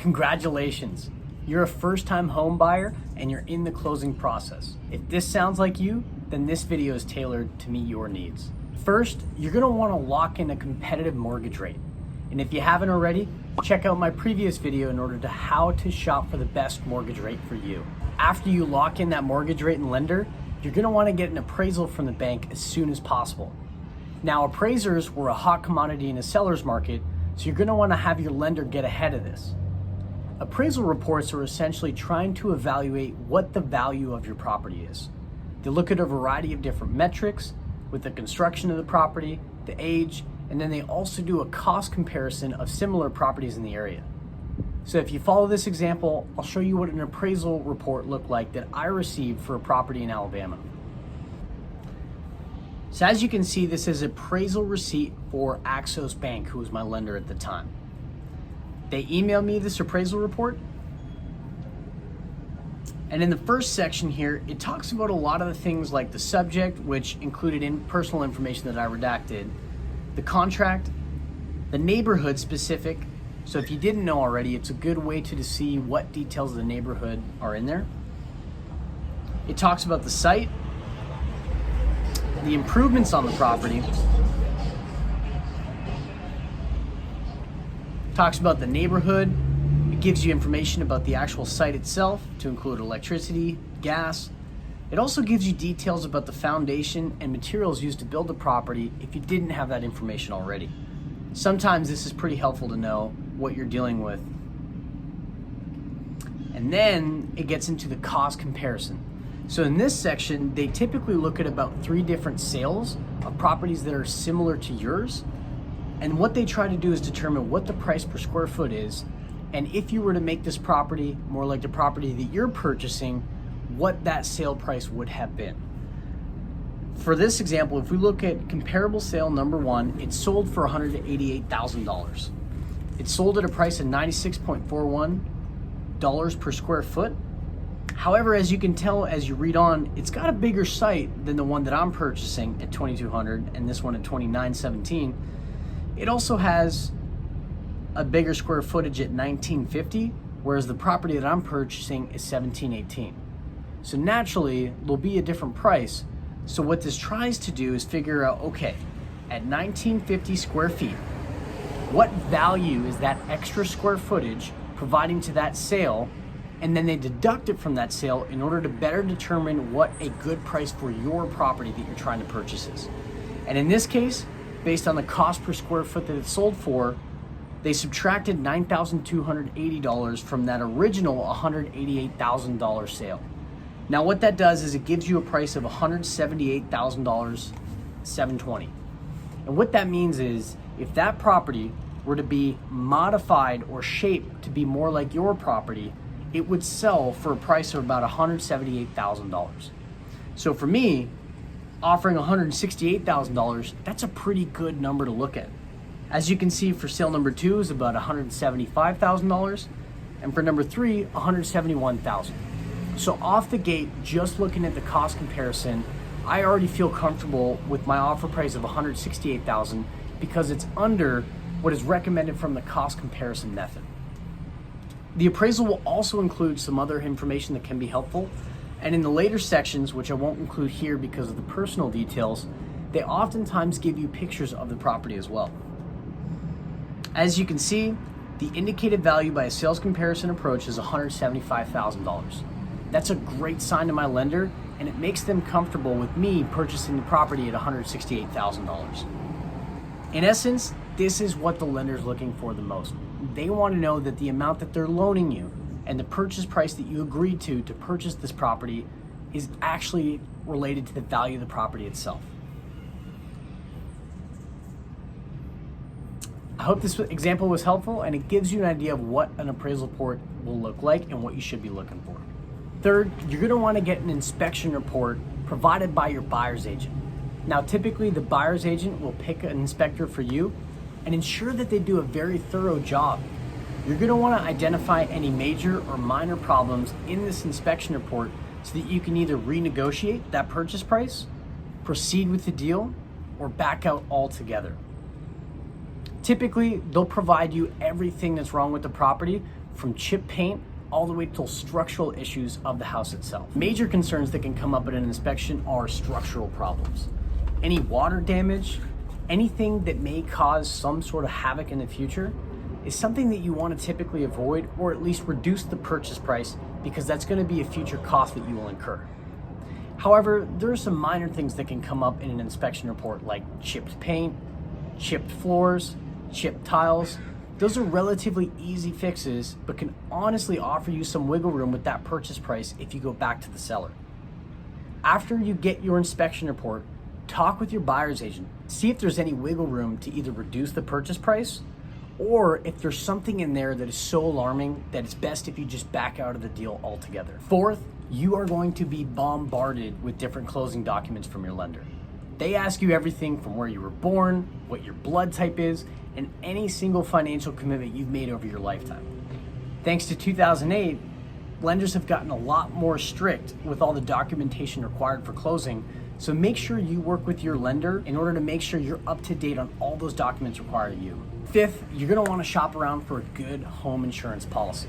Congratulations, you're a first-time home buyer and you're in the closing process. If this sounds like you, then this video is tailored to meet your needs. First, you're gonna wanna lock in a competitive mortgage rate. And if you haven't already, check out my previous video in order to how to shop for the best mortgage rate for you. After you lock in that mortgage rate and lender, you're gonna wanna get an appraisal from the bank as soon as possible. Now, appraisers were a hot commodity in a seller's market, so you're gonna wanna have your lender get ahead of this. Appraisal reports are essentially trying to evaluate what the value of your property is. They look at a variety of different metrics with the construction of the property, the age, and then they also do a cost comparison of similar properties in the area. So if you follow this example, I'll show you what an appraisal report looked like that I received for a property in Alabama. So as you can see, this is appraisal receipt for Axos Bank, who was my lender at the time. They emailed me this appraisal report. And in the first section here, it talks about a lot of the things like the subject, which included personal information that I redacted, the contract, the neighborhood specific. So if you didn't know already, it's a good way to see what details of the neighborhood are in there. It talks about the site, the improvements on the property, talks about the neighborhood. It gives you information about the actual site itself, to include electricity, gas. It also gives you details about the foundation and materials used to build the property if you didn't have that information already. Sometimes this is pretty helpful to know what you're dealing with. And then it gets into the cost comparison. So in this section, they typically look at about 3 different sales of properties that are similar to yours. And what they try to do is determine what the price per square foot is, and if you were to make this property more like the property that you're purchasing, what that sale price would have been. For this example, if we look at comparable sale number 1, it sold for $188,000. It sold at a price of $96.41 per square foot. However, as you can tell as you read on, it's got a bigger site than the one that I'm purchasing at $2,200 and this one at $2,917. It also has a bigger square footage at 1950, whereas the property that I'm purchasing is 1718. So naturally, there'll be a different price. So what this tries to do is figure out, okay, at 1950 square feet, what value is that extra square footage providing to that sale? And then they deduct it from that sale in order to better determine what a good price for your property that you're trying to purchase is. And in this case, based on the cost per square foot that it sold for, they subtracted $9,280 from that original $188,000 sale. Now what that does is it gives you a price of $178,720. And what that means is if that property were to be modified or shaped to be more like your property, it would sell for a price of about $178,000. So for me, offering $168,000, that's a pretty good number to look at. As you can see, for sale number 2 is about $175,000, and for number 3, $171,000. So off the gate, just looking at the cost comparison, I already feel comfortable with my offer price of $168,000 because it's under what is recommended from the cost comparison method. The appraisal will also include some other information that can be helpful. And in the later sections, which I won't include here because of the personal details, they oftentimes give you pictures of the property as well. As you can see, the indicated value by a sales comparison approach is $175,000. That's a great sign to my lender, and it makes them comfortable with me purchasing the property at $168,000. In essence, this is what the lender's looking for the most. They want to know that the amount that they're loaning you and the purchase price that you agreed to purchase this property is actually related to the value of the property itself. I hope this example was helpful and it gives you an idea of what an appraisal report will look like and what you should be looking for. Third, you're going to want to get an inspection report provided by your buyer's agent. Now, typically the buyer's agent will pick an inspector for you and ensure that they do a very thorough job. You're going to want to identify any major or minor problems in this inspection report so that you can either renegotiate that purchase price, proceed with the deal, or back out altogether. Typically, they'll provide you everything that's wrong with the property from chip paint all the way to structural issues of the house itself. Major concerns that can come up at an inspection are structural problems. Any water damage, anything that may cause some sort of havoc in the future is something that you want to typically avoid, or at least reduce the purchase price, because that's going to be a future cost that you will incur. However, there are some minor things that can come up in an inspection report, like chipped paint, chipped floors, chipped tiles. Those are relatively easy fixes, but can honestly offer you some wiggle room with that purchase price if you go back to the seller. After you get your inspection report, talk with your buyer's agent. See if there's any wiggle room to either reduce the purchase price, or if there's something in there that is so alarming that it's best if you just back out of the deal altogether. Fourth, you are going to be bombarded with different closing documents from your lender. They ask you everything from where you were born, what your blood type is, and any single financial commitment you've made over your lifetime. Thanks to 2008, lenders have gotten a lot more strict with all the documentation required for closing, so make sure you work with your lender in order to make sure you're up to date on all those documents required of you. Fifth, you're gonna wanna shop around for a good home insurance policy.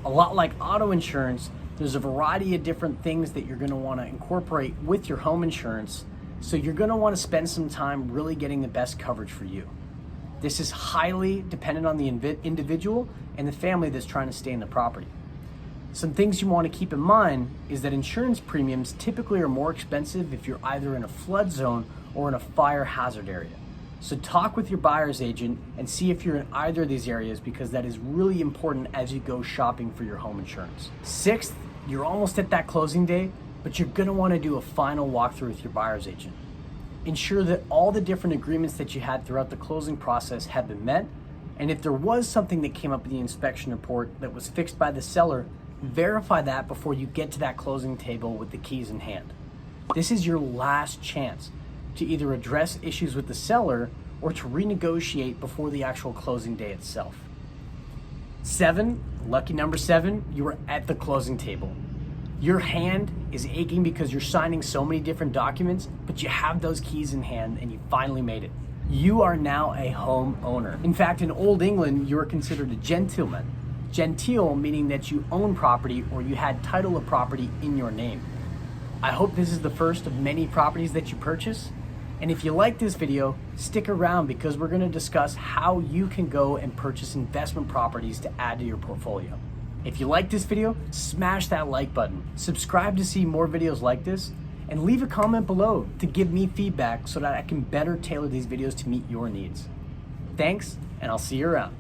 A lot like auto insurance, there's a variety of different things that you're gonna wanna incorporate with your home insurance, so you're gonna wanna spend some time really getting the best coverage for you. This is highly dependent on the individual and the family that's trying to stay in the property. Some things you want to keep in mind is that insurance premiums typically are more expensive if you're either in a flood zone or in a fire hazard area. So talk with your buyer's agent and see if you're in either of these areas, because that is really important as you go shopping for your home insurance. Sixth, you're almost at that closing day, but you're going to want to do a final walkthrough with your buyer's agent. Ensure that all the different agreements that you had throughout the closing process have been met, and if there was something that came up in the inspection report that was fixed by the seller, verify that before you get to that closing table with the keys in hand. This is your last chance to either address issues with the seller or to renegotiate before the actual closing day itself. 7, lucky number 7, you are at the closing table. Your hand is aching because you're signing so many different documents, but you have those keys in hand and you finally made it. You are now a home owner. In fact, in Old England, you were considered a gentleman. Genteel meaning that you own property or you had title of property in your name. I hope this is the first of many properties that you purchase. And if you like this video, stick around, because we're going to discuss how you can go and purchase investment properties to add to your portfolio. If you like this video, smash that like button, subscribe to see more videos like this, and leave a comment below to give me feedback so that I can better tailor these videos to meet your needs. Thanks, and I'll see you around.